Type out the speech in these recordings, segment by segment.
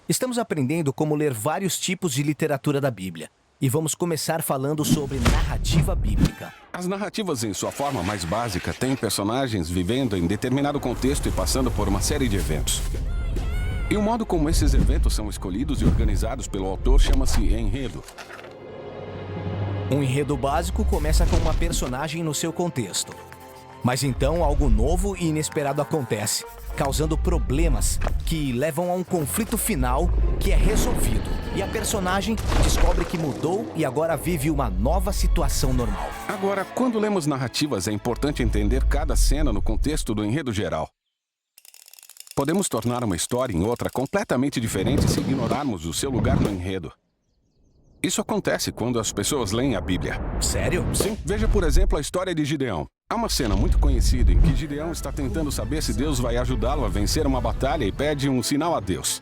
Estamos aprendendo como ler vários tipos de literatura da Bíblia. E vamos começar falando sobre narrativa bíblica. As narrativas, em sua forma mais básica, têm personagens vivendo em determinado contexto e passando por uma série de eventos. E o modo como esses eventos são escolhidos e organizados pelo autor chama-se enredo. Um enredo básico começa com uma personagem no seu contexto. Mas então algo novo e inesperado acontece, causando problemas que levam a um conflito final que é resolvido. E a personagem descobre que mudou e agora vive uma nova situação normal. Agora, quando lemos narrativas, é importante entender cada cena no contexto do enredo geral. Podemos tornar uma história em outra completamente diferente se ignorarmos o seu lugar no enredo. Isso acontece quando as pessoas leem a Bíblia. Sério? Sim. Veja, por exemplo, a história de Gideão. Há uma cena muito conhecida em que Gideão está tentando saber se Deus vai ajudá-lo a vencer uma batalha e pede um sinal a Deus.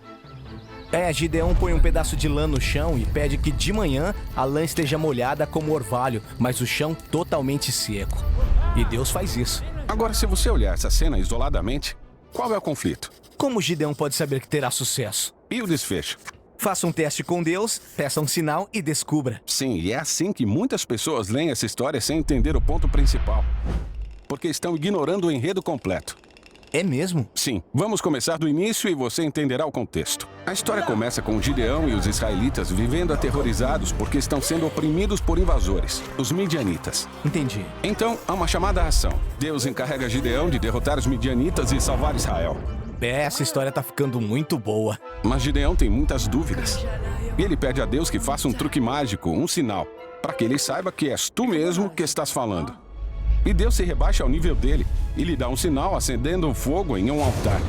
Gideão põe um pedaço de lã no chão e pede que de manhã a lã esteja molhada como orvalho, mas o chão totalmente seco. E Deus faz isso. Agora, se você olhar essa cena isoladamente, qual é o conflito? Como Gideão pode saber que terá sucesso? E o desfecho? Faça um teste com Deus, peça um sinal e descubra. Sim, e é assim que muitas pessoas leem essa história sem entender o ponto principal. Porque estão ignorando o enredo completo. É mesmo? Sim, vamos começar do início e você entenderá o contexto. A história começa com Gideão e os israelitas vivendo aterrorizados porque estão sendo oprimidos por invasores, os midianitas. Entendi. Então, há uma chamada à ação. Deus encarrega Gideão de derrotar os midianitas e salvar Israel. Essa história tá ficando muito boa. Mas Gideão tem muitas dúvidas. E ele pede a Deus que faça um truque mágico, um sinal, para que ele saiba que és tu mesmo que estás falando. E Deus se rebaixa ao nível dele e lhe dá um sinal acendendo um fogo em um altar.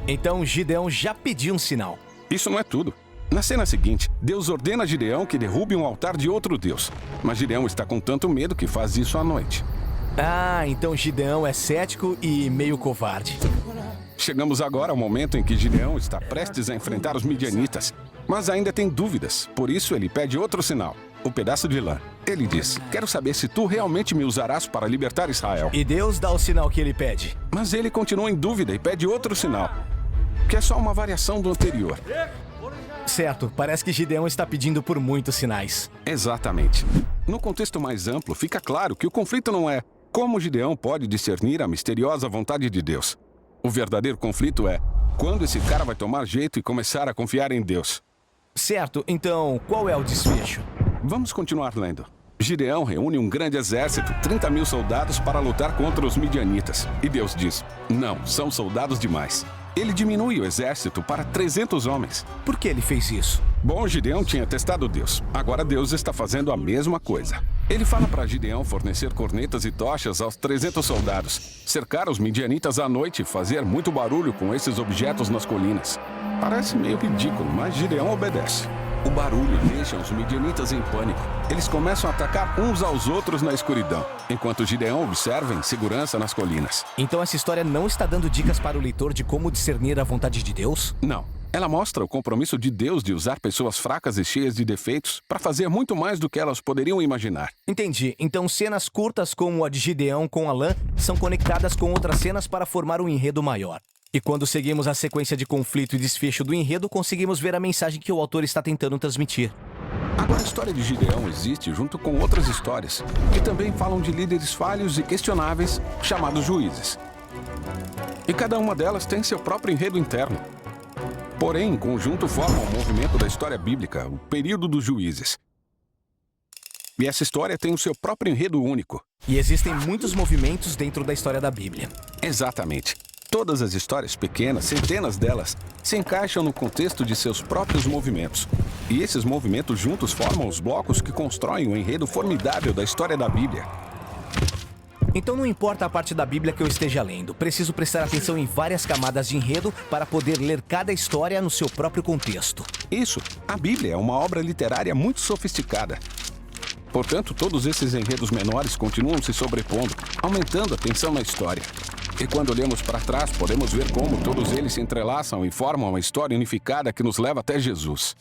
Então Gideão já pediu um sinal. Isso não é tudo. Na cena seguinte, Deus ordena a Gideão que derrube um altar de outro Deus. Mas Gideão está com tanto medo que faz isso à noite. Então Gideão é cético e meio covarde. Chegamos agora ao momento em que Gideão está prestes a enfrentar os midianitas, mas ainda tem dúvidas, por isso ele pede outro sinal, o pedaço de lã. Ele diz, quero saber se tu realmente me usarás para libertar Israel. E Deus dá o sinal que ele pede. Mas ele continua em dúvida e pede outro sinal, que é só uma variação do anterior. Certo, parece que Gideão está pedindo por muitos sinais. Exatamente. No contexto mais amplo, fica claro que o conflito não é como Gideão pode discernir a misteriosa vontade de Deus. O verdadeiro conflito é quando esse cara vai tomar jeito e começar a confiar em Deus. Certo, então qual é o desfecho? Vamos continuar lendo. Gideão reúne um grande exército, 30 mil soldados, para lutar contra os midianitas. E Deus diz, não, são soldados demais. Ele diminui o exército para 300 homens. Por que ele fez isso? Bom, Gideão tinha testado Deus. Agora Deus está fazendo a mesma coisa. Ele fala para Gideão fornecer cornetas e tochas aos 300 soldados, cercar os midianitas à noite e fazer muito barulho com esses objetos nas colinas. Parece meio ridículo, mas Gideão obedece. O barulho deixa os midianitas em pânico. Eles começam a atacar uns aos outros na escuridão, enquanto Gideão observa em segurança nas colinas. Então essa história não está dando dicas para o leitor de como discernir a vontade de Deus? Não. Ela mostra o compromisso de Deus de usar pessoas fracas e cheias de defeitos para fazer muito mais do que elas poderiam imaginar. Entendi. Então cenas curtas como a de Gideão com a lã são conectadas com outras cenas para formar um enredo maior. E quando seguimos a sequência de conflito e desfecho do enredo, conseguimos ver a mensagem que o autor está tentando transmitir. Agora, a história de Gideão existe junto com outras histórias, que também falam de líderes falhos e questionáveis, chamados juízes. E cada uma delas tem seu próprio enredo interno. Porém, em conjunto formam o movimento da história bíblica, o período dos juízes. E essa história tem o seu próprio enredo único. E existem muitos movimentos dentro da história da Bíblia. Exatamente. Todas as histórias pequenas, centenas delas, se encaixam no contexto de seus próprios movimentos. E esses movimentos juntos formam os blocos que constroem o enredo formidável da história da Bíblia. Então não importa a parte da Bíblia que eu esteja lendo, preciso prestar atenção em várias camadas de enredo para poder ler cada história no seu próprio contexto. Isso, a Bíblia é uma obra literária muito sofisticada. Portanto, todos esses enredos menores continuam se sobrepondo, aumentando a tensão na história. E quando olhamos para trás, podemos ver como todos eles se entrelaçam e formam uma história unificada que nos leva até Jesus.